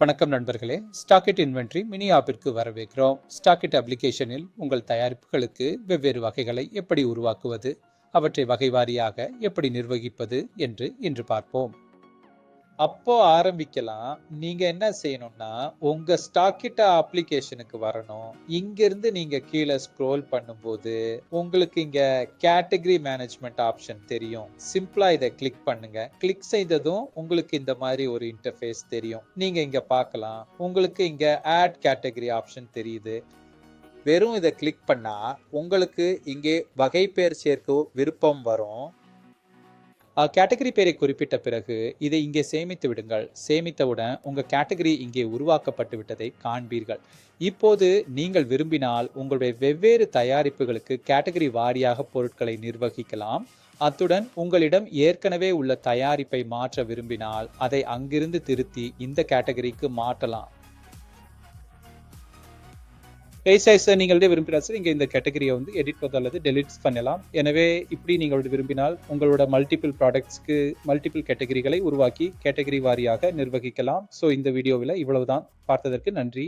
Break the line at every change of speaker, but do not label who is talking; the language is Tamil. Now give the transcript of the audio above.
வணக்கம் நண்பர்களே, ஸ்டாக்கிட் இன்வென்ட்ரி மினி ஆப்பிற்கு வரவேற்கிறோம். ஸ்டாக்கிட் அப்ளிகேஷனில் உங்கள் தயாரிப்புகளுக்கு வெவ்வேறு வகைகளை எப்படி உருவாக்குவது, அவற்றை வகை வாரியாக எப்படி நிர்வகிப்பது என்று இன்று பார்ப்போம். அப்போ ஆரம்பிக்கலாம். நீங்க என்ன செய்யணும்னா, உங்க ஸ்டாக்கிட் அப்ளிகேஷனுக்கு வரணும். இங்கிருந்து நீங்க கீழே ஸ்க்ரோல் பண்ணும்போது உங்களுக்கு இங்க கேட்டகரி மேனேஜ்மெண்ட் ஆப்ஷன் தெரியும். சிம்பிளா இதை கிளிக் பண்ணுங்க. கிளிக் செய்ததும் உங்களுக்கு இந்த மாதிரி ஒரு இன்டர்ஃபேஸ் தெரியும். நீங்க இங்க பார்க்கலாம். உங்களுக்கு இங்க ஆட் கேட்டகரி ஆப்ஷன் தெரியுது. வெறும் இதை கிளிக் பண்ணா உங்களுக்கு இங்கே வகை பெயர் சேர்க்க விருப்பம் வரும். கேட்டகரி பெயரை குறிப்பிட்ட பிறகு இதை இங்கே சேமித்து விடுங்கள். சேமித்தவுடன் உங்கள் கேட்டகரி இங்கே உருவாக்கப்பட்டு விட்டதை காண்பீர்கள். இப்போது நீங்கள் விரும்பினால் உங்களுடைய வெவ்வேறு தயாரிப்புகளுக்கு கேட்டகரி வாரியாக பொருட்களை நிர்வகிக்கலாம். அத்துடன் உங்களிடம் ஏற்கனவே உள்ள தயாரிப்பை மாற்ற விரும்பினால் அதை அங்கிருந்து திருத்தி இந்த கேட்டகரிக்கு மாற்றலாம். நீங்களே விரும்பினால் இங்கே இந்த கேட்டகரியை எடிட் அல்லது டெலிட் பண்ணலாம். எனவே இப்படி நீங்கள் விரும்பினால் உங்களோட மல்டிபிள் ப்ராடக்ட்ஸ்க்கு மல்டிபிள் கேட்டகரிகளை உருவாக்கி கேட்டகரி வாரியாக நிர்வகிக்கலாம். ஸோ இந்த வீடியோவில் இவ்வளவுதான். பார்த்ததற்கு நன்றி.